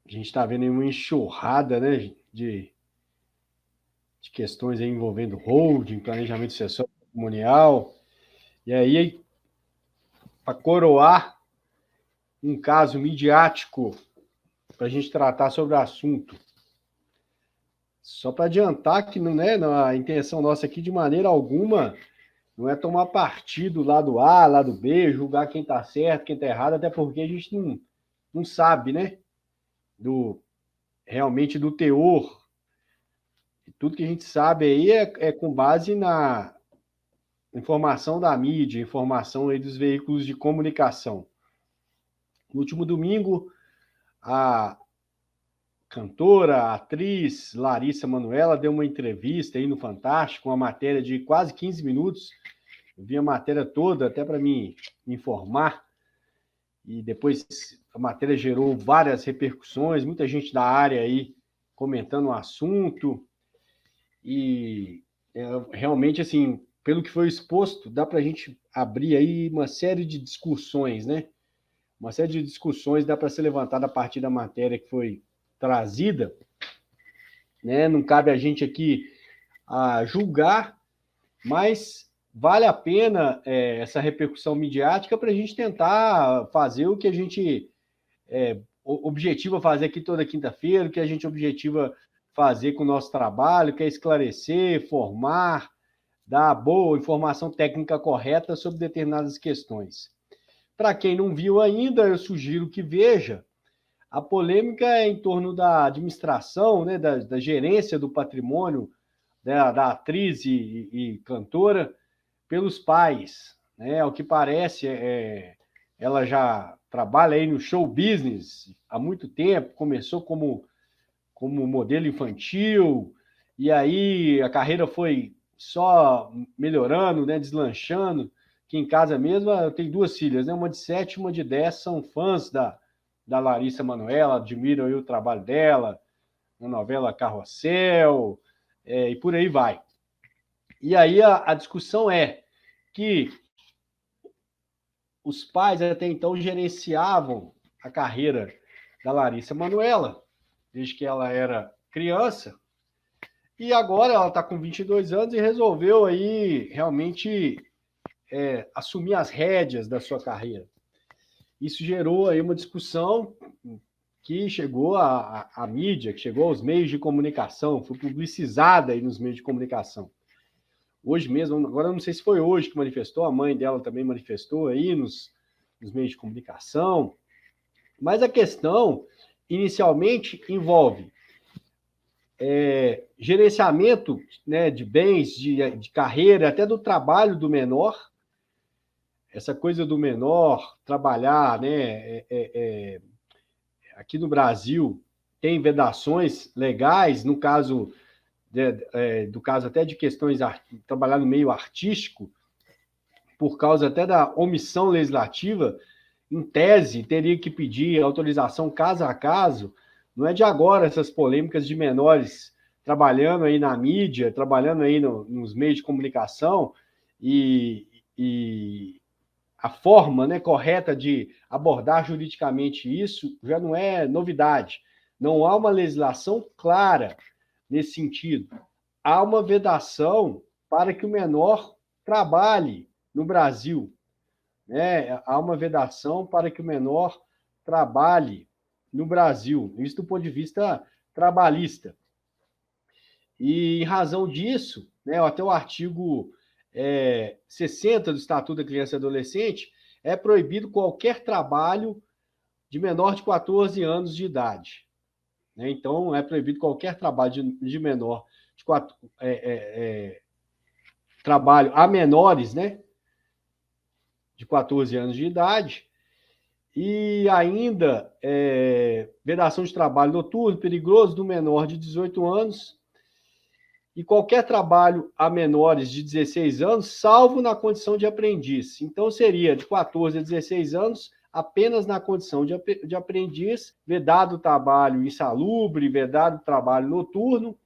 A gente está vendo aí uma enxurrada, né, de questões aí envolvendo holding, planejamento sucessório patrimonial. E aí, para coroar um caso midiático para a gente tratar sobre o assunto. Só para adiantar que não é a intenção nossa aqui de maneira alguma não é tomar partido lado A, lado B, julgar quem está certo, quem está errado, até porque a gente não sabe, né? Realmente do teor. Tudo que a gente sabe aí é com base na informação da mídia, informação aí dos veículos de comunicação. No último domingo, a cantora, a atriz Larissa Manoela deu uma entrevista aí no Fantástico, uma matéria de quase 15 minutos. Eu vi a matéria toda até para me informar. E depois a matéria gerou várias repercussões, muita gente da área aí comentando o assunto. E realmente, assim, pelo que foi exposto, dá para a gente abrir aí uma série de discussões, né? Uma série de discussões dá para ser levantada a partir da matéria que foi trazida, né? Não cabe a gente aqui a julgar, mas vale a pena essa repercussão midiática para a gente tentar fazer o que a gente objetiva fazer aqui toda quinta-feira, o que a gente objetiva fazer com o nosso trabalho, que é esclarecer, formar, dar boa informação técnica correta sobre determinadas questões. Para quem não viu ainda, eu sugiro que veja. A polêmica é em torno da administração, né, da gerência do patrimônio da atriz e cantora pelos pais. Né? Ao que parece, ela já trabalha aí no show business há muito tempo, começou como modelo infantil, e aí a carreira foi só melhorando, né, deslanchando. Aqui em casa mesmo, eu tenho duas filhas, né, uma de 7 e uma de 10, são fãs da Larissa Manoela, admiram aí o trabalho dela, na novela Carrossel, e por aí vai. E aí a discussão é que os pais até então gerenciavam a carreira da Larissa Manoela, desde que ela era criança, e agora ela está com 22 anos e resolveu aí realmente assumir as rédeas da sua carreira. Isso gerou aí uma discussão que chegou à mídia, que chegou aos meios de comunicação, foi publicizada aí nos meios de comunicação. Hoje mesmo, agora eu não sei se foi hoje que manifestou, a mãe dela também manifestou aí nos meios de comunicação, mas a questão, inicialmente, envolve gerenciamento, né, de bens, de carreira, até do trabalho do menor. Essa coisa do menor trabalhar, né, aqui no Brasil tem vedações legais, no caso do caso até de questões trabalhar no meio artístico, por causa até da omissão legislativa, em tese teria que pedir autorização caso a caso. Não é de agora essas polêmicas de menores trabalhando aí na mídia, trabalhando aí nos meios de comunicação, e a forma, né, correta de abordar juridicamente isso já não é novidade. Não há uma legislação clara nesse sentido. Há uma vedação para que o menor trabalhe no Brasil. Né? Há uma vedação para que o menor trabalhe no Brasil, isso do ponto de vista trabalhista. E, em razão disso, né, até o artigo 60 do Estatuto da Criança e Adolescente, é proibido qualquer trabalho de menor de 14 anos de idade. Né? Então, é proibido qualquer trabalho de menor de trabalho a menores, né, de 14 anos de idade, e ainda vedação de trabalho noturno, perigoso, do menor de 18 anos, e qualquer trabalho a menores de 16 anos, salvo na condição de aprendiz. Então, seria de 14 a 16 anos, apenas na condição de aprendiz, vedado o trabalho insalubre, vedado o trabalho noturno,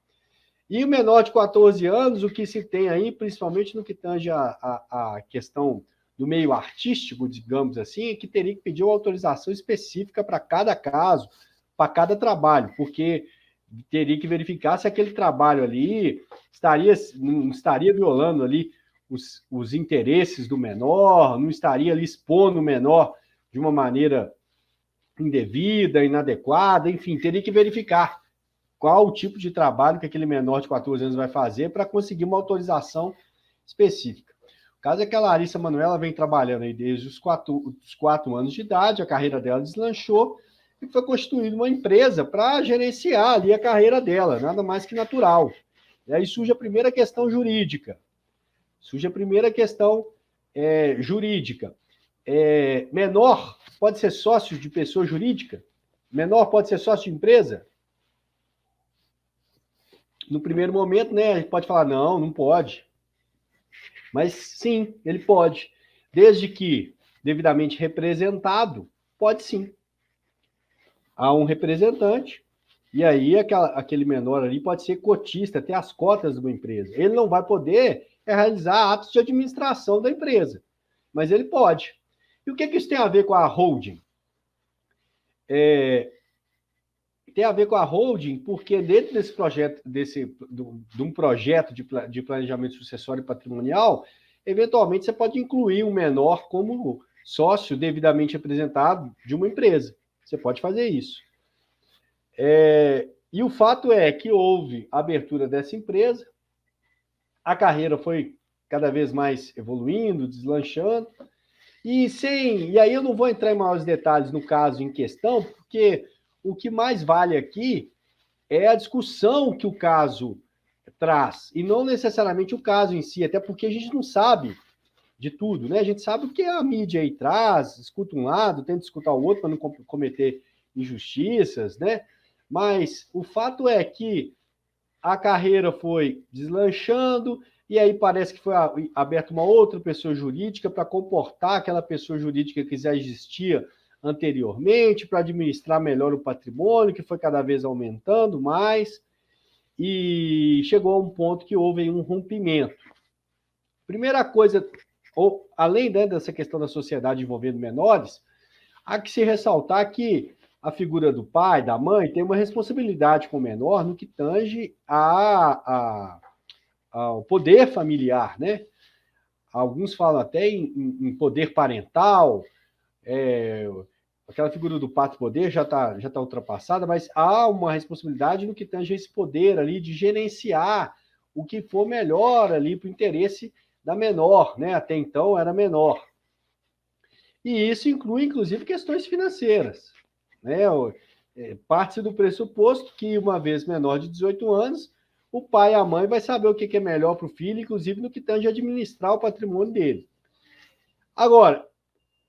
e o menor de 14 anos, o que se tem aí, principalmente no que tange a questão do meio artístico, digamos assim, é que teria que pedir uma autorização específica para cada caso, para cada trabalho, porque teria que verificar se aquele trabalho ali não estaria violando ali os interesses do menor, não estaria ali expondo o menor de uma maneira indevida, inadequada, enfim, teria que verificar qual o tipo de trabalho que aquele menor de 14 anos vai fazer para conseguir uma autorização específica. O caso é que a Larissa Manoela vem trabalhando aí desde os 4 anos de idade, a carreira dela deslanchou e foi constituída uma empresa para gerenciar ali a carreira dela, nada mais que natural. E aí surge a primeira questão jurídica. Menor pode ser sócio de pessoa jurídica? Menor pode ser sócio de empresa? No primeiro momento, né, a gente pode falar, não pode. Mas sim, ele pode. Desde que devidamente representado, pode sim. Há um representante, e aí aquele menor ali pode ser cotista, ter as cotas de uma empresa. Ele não vai poder realizar atos de administração da empresa, mas ele pode. E o que isso tem a ver com a holding? Tem a ver com a holding, porque dentro desse projeto, de um projeto de planejamento sucessório e patrimonial, eventualmente você pode incluir um menor como sócio devidamente representado de uma empresa. Você pode fazer isso. E o fato é que houve a abertura dessa empresa, a carreira foi cada vez mais evoluindo, deslanchando, e aí eu não vou entrar em maiores detalhes no caso em questão, porque o que mais vale aqui é a discussão que o caso traz, e não necessariamente o caso em si, até porque a gente não sabe de tudo, né? A gente sabe o que a mídia aí traz, escuta um lado, tenta escutar o outro para não cometer injustiças, né? Mas o fato é que a carreira foi deslanchando, e aí parece que foi aberta uma outra pessoa jurídica para comportar aquela pessoa jurídica que já existia anteriormente, para administrar melhor o patrimônio, que foi cada vez aumentando mais, e chegou a um ponto que houve um rompimento. Primeira coisa, além dessa questão da sociedade envolvendo menores, há que se ressaltar que a figura do pai, da mãe, tem uma responsabilidade com o menor no que tange ao poder familiar, né? Alguns falam até em poder parental, aquela figura do pato-poder já tá ultrapassada, mas há uma responsabilidade no que tange esse poder ali de gerenciar o que for melhor ali para o interesse da menor, né? Até então era menor. E isso inclui, inclusive, questões financeiras, né? Parte do pressuposto que, uma vez menor de 18 anos, o pai e a mãe vai saber o que é melhor para o filho, inclusive no que tange administrar o patrimônio dele. Agora,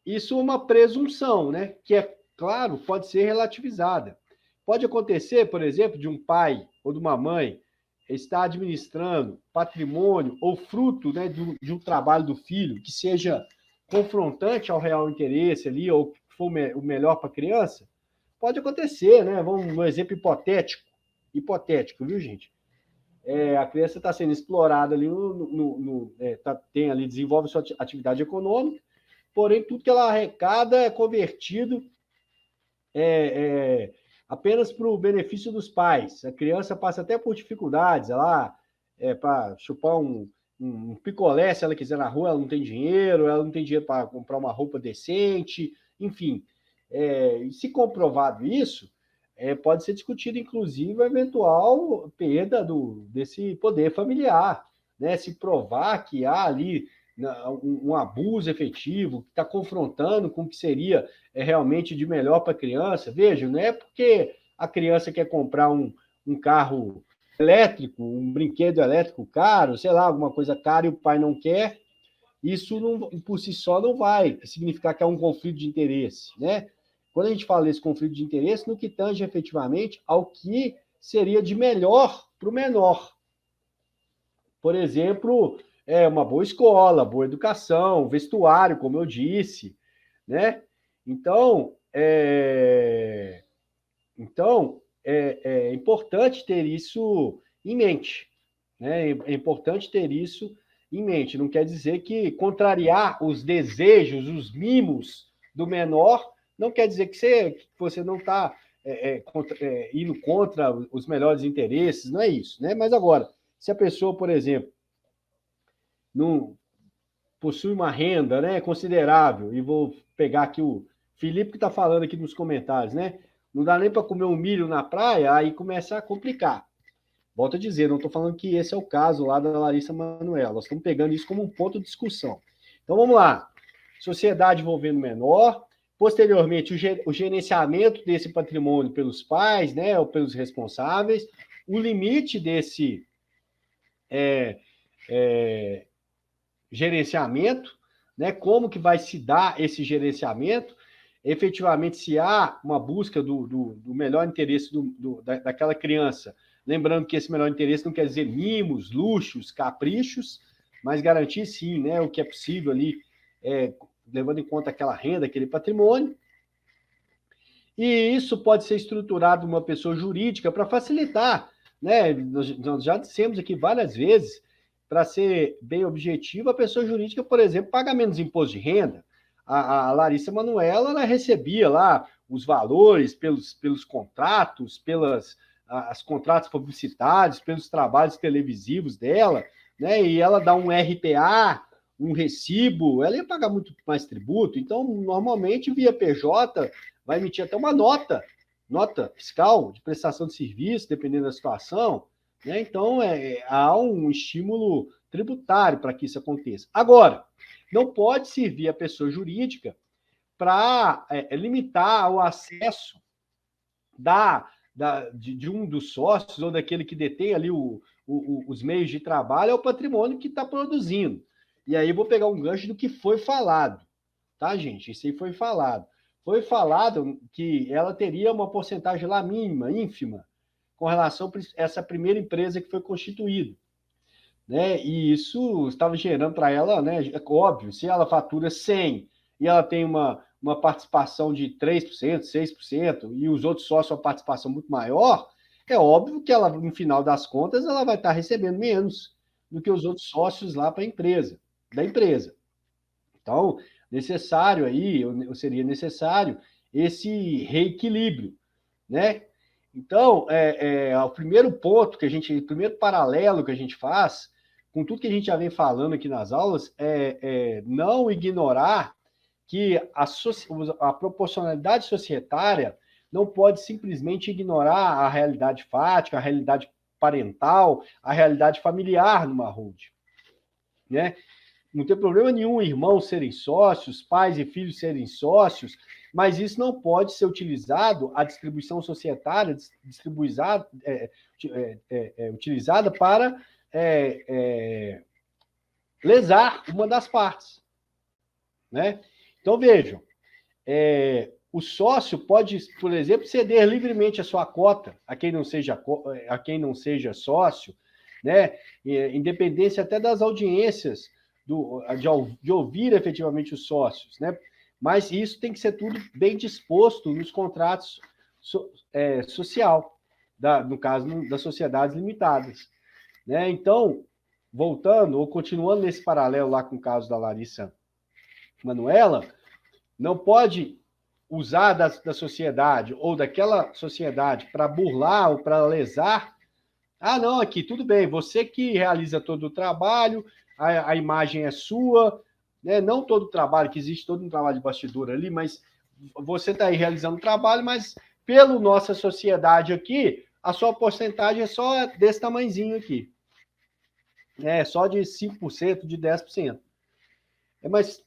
isso é uma presunção, né? Que, é claro, pode ser relativizada. Pode acontecer, por exemplo, de um pai ou de uma mãe estar administrando patrimônio ou fruto, né, de um trabalho do filho que seja confrontante ao real interesse ali, ou que for o melhor para a criança. Pode acontecer, né? Vamos um exemplo hipotético, viu, gente? A criança está sendo explorada ali, tem ali, desenvolve sua atividade econômica, porém tudo que ela arrecada é convertido apenas para o benefício dos pais. A criança passa até por dificuldades, para chupar um picolé, se ela quiser na rua, ela não tem dinheiro para comprar uma roupa decente, enfim. Se comprovado isso, pode ser discutido, inclusive, a eventual perda desse poder familiar, né? Se provar que há ali um abuso efetivo, que está confrontando com o que seria realmente de melhor para a criança. Veja, não é porque a criança quer comprar um carro elétrico, um brinquedo elétrico caro, sei lá, alguma coisa cara e o pai não quer, isso não, por si só não vai significar que há um conflito de interesse, né? Quando a gente fala desse conflito de interesse, no que tange efetivamente ao que seria de melhor para o menor. Por exemplo, uma boa escola, boa educação, vestuário, como eu disse, né? Então, é importante ter isso em mente, né? É importante ter isso em mente. Não quer dizer que contrariar os desejos, os mimos do menor, não quer dizer que você não está indo contra os melhores interesses, não é isso, né? Mas agora, se a pessoa, por exemplo, não possui uma renda, né, considerável, e vou pegar aqui o Felipe que está falando aqui nos comentários, né? Não dá nem para comer um milho na praia, aí começa a complicar. Volto a dizer, não estou falando que esse é o caso lá da Larissa Manoela, nós estamos pegando isso como um ponto de discussão. Então vamos lá, sociedade envolvendo menor, posteriormente o gerenciamento desse patrimônio pelos pais, né, ou pelos responsáveis, o limite desse gerenciamento, né, como que vai se dar esse gerenciamento, efetivamente se há uma busca do melhor interesse daquela criança, lembrando que esse melhor interesse não quer dizer mimos, luxos, caprichos, mas garantir sim, né, o que é possível ali, levando em conta aquela renda, aquele patrimônio. E isso pode ser estruturado numa pessoa jurídica para facilitar, né? Nós já dissemos aqui várias vezes, para ser bem objetivo, a pessoa jurídica, por exemplo, paga menos imposto de renda. A Larissa Manoela, ela recebia lá os valores pelos contratos, as contratos publicitários, pelos trabalhos televisivos dela, né? E ela dá um RPA, um recibo, ela ia pagar muito mais tributo. Então, normalmente, via PJ, vai emitir até uma nota fiscal de prestação de serviço, dependendo da situação, né? Então, há um estímulo tributário para que isso aconteça. Agora, não pode servir a pessoa jurídica para limitar o acesso de um dos sócios ou daquele que detém ali os meios de trabalho ao patrimônio que está produzindo. E aí eu vou pegar um gancho do que foi falado, tá, gente? Isso aí foi falado. Foi falado que ela teria uma porcentagem lá mínima, ínfima, com relação a essa primeira empresa que foi constituída, né? E isso estava gerando para ela, né? Óbvio, se ela fatura 100 e ela tem uma participação de 3%, 6%, e os outros sócios uma participação muito maior, é óbvio que ela, no final das contas, ela vai estar recebendo menos do que os outros sócios lá para a empresa, da empresa. Então, necessário aí, ou seria necessário, esse reequilíbrio, né? Então, o primeiro ponto o primeiro paralelo que a gente faz, com tudo que a gente já vem falando aqui nas aulas, é não ignorar que a proporcionalidade societária não pode simplesmente ignorar a realidade fática, a realidade parental, a realidade familiar numa holding, né? Não tem problema nenhum irmãos serem sócios, pais e filhos serem sócios, mas isso não pode ser utilizado, a distribuição societária, utilizada para lesar uma das partes, né? Então, vejam, o sócio pode, por exemplo, ceder livremente a sua cota a quem não seja sócio, né? Independência até das audiências, de ouvir efetivamente os sócios, né? Mas isso tem que ser tudo bem disposto nos contratos social, no caso das sociedades limitadas, né? Então, voltando ou continuando nesse paralelo lá com o caso da Larissa Manoela, não pode usar da sociedade ou daquela sociedade para burlar ou para lesar. Ah, não, aqui, tudo bem, você que realiza todo o trabalho, a imagem é sua, né? Não todo o trabalho, que existe todo um trabalho de bastidor ali, mas você está aí realizando o trabalho, mas pela nossa sociedade aqui, a sua porcentagem é só desse tamanhozinho aqui. Só de 5%, de 10%. Mas,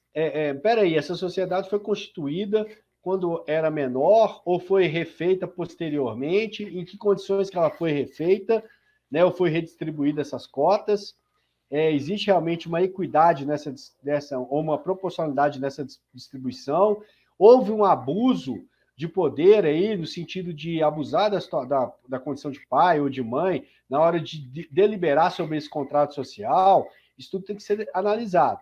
peraí, essa sociedade foi constituída quando era menor ou foi refeita posteriormente? Em que condições que ela foi refeita, né, ou foi redistribuída essas cotas? Existe realmente uma equidade ou uma proporcionalidade nessa distribuição? Houve um abuso de poder aí, no sentido de abusar da condição de pai ou de mãe, na hora de deliberar sobre esse contrato social? Isso tudo tem que ser analisado.